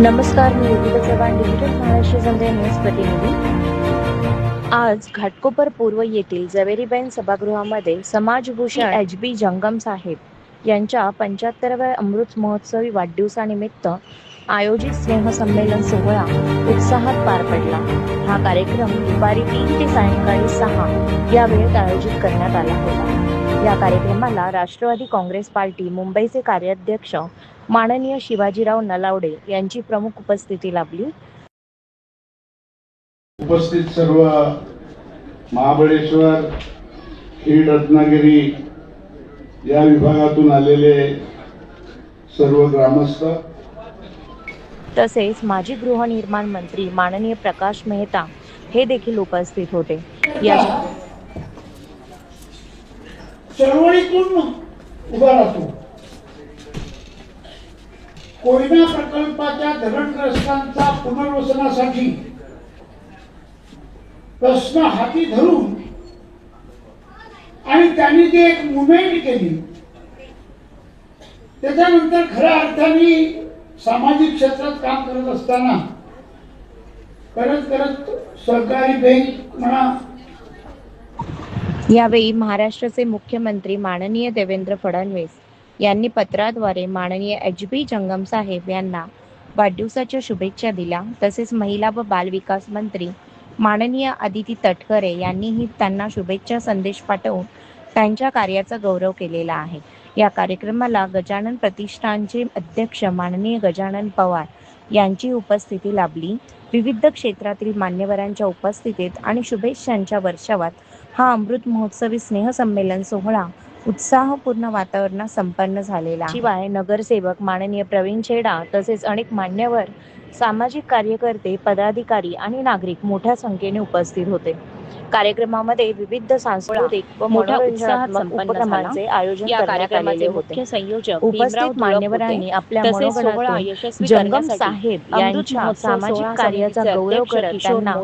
नमस्कार, मी योगिता चव्हाण, डिजिटल महाराष्ट्र संध्या न्यूज प्रतिनिधी। आज घाटकोपर पूर्व येथील जवेरीबेन सभागृहामध्ये समाजभूषण एच.बी. जंगम साहेब यांच्या 75व्या अमृत महोत्सवी वाढदिवसानिमित्त आयोजित स्नेहसंमेलन सोहळा उत्साहात पार पडला। हा कार्यक्रम दुपारी 3 ते सायंकाळी 6 या वेळेत आयोजित करण्यात आला होता। या कार्यक्रमाला राष्ट्रवादी काँग्रेस पार्टी मुंबईचे कार्याध्यक्ष माननीय शिवाजीराव नलावडे यांची प्रमुख उपस्थिती लाभली। उपस्थित सर्व महाबळेश्वर, खेड, रत्नागिरी या विभागातून आलेले सर्व ग्रामस्थ, तसेच माजी गृहनिर्माण मंत्री माननीय प्रकाश मेहता हे देखील उपस्थित होते। या चळवळीतून उभा राहतो। कोयना प्रकल्पाच्या धरणग्रस्तांचा पुनर्वसनासाठी प्रश्न हाती धरून आणि त्यांनी जे एक मुवमेंट केली, त्याच्यानंतर खऱ्या अर्थाने सामाजिक क्षेत्रात काम करत असताना करत सहकारी बँक म्हणा, यावेळी महाराष्ट्राचे मुख्यमंत्री माननीय देवेंद्र फडणवीस यांनी पत्राद्वारे माननीय एच.बी. जंगम साहेब यांना वाढदिवसाच्या शुभेच्छा दिल्या। तसेच महिला व बालविकास मंत्री माननीय अदिती तटकरे यांनीही त्यांना शुभेच्छा संदेश पाठवून त्यांच्या कार्याचा गौरव केलेला आहे। या कार्यक्रमाला गजानन प्रतिष्ठानचे अध्यक्ष माननीय गजानन पवार यांची उपस्थिती लाभली। विविध क्षेत्रातील मान्यवरांच्या उपस्थितीत आणि शुभेच्छांच्या वर्षावात हा अमृत महोत्सवी स्नेहसंमेलन सोहळा उत्साहपूर्ण वातावरणात संपन्न झालेला। शिवाय नगरसेवक माननीय प्रवीण छेडा तसेच अनेक मान्यवर, सामाजिक कार्यकर्ते, पदाधिकारी आणि नागरिक मोठ्या संख्येने उपस्थित होते। कार्यक्रमामध्ये विविध सांस्कृतिक व मनोरंजनात्मक उपक्रमांचे आयोजन करण्यात आलेले होते। संयोजक उपस्थित मान्यवरांनी आपल्या मनोगणातून जंगम साहेब यांच्या सामाजिक कार्याचा गौरव करत त्यांना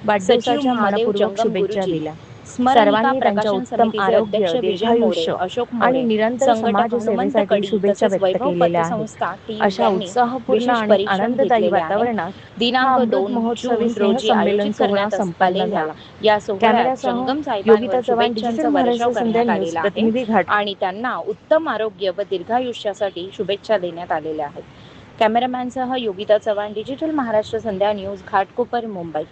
वाढदिवसाच्या मनपूर्वक शुभेच्छा दिल्या। सर्वांनी त्यांच्या उत्तम आरोग्य, दीर्घायुष्य आणि निरंतर समाजसेवेसाठी शुभेच्छा व्यक्त केलेल्या आहेत। अशा उत्साहपूर्ण आणि आनंददायी वातावरणात दिनांक 2 महोत्सवी स्नेहसंमेलन सोहळा संपन्न झाला। या सोहळ्यासह योगिता चव्हाण, डिजिटल महाराष्ट्र संध्या न्यूज प्रतिनिधी, घाट आणि त्यांना उत्तम आरोग्य व दीर्घायुष्यासाठी शुभेच्छा देण्यात आलेल्या आहेत। कॅमेरामॅनसह योगिता चव्हाण, डिजिटल महाराष्ट्र संध्या न्यूज, घाटकोपर, मुंबई।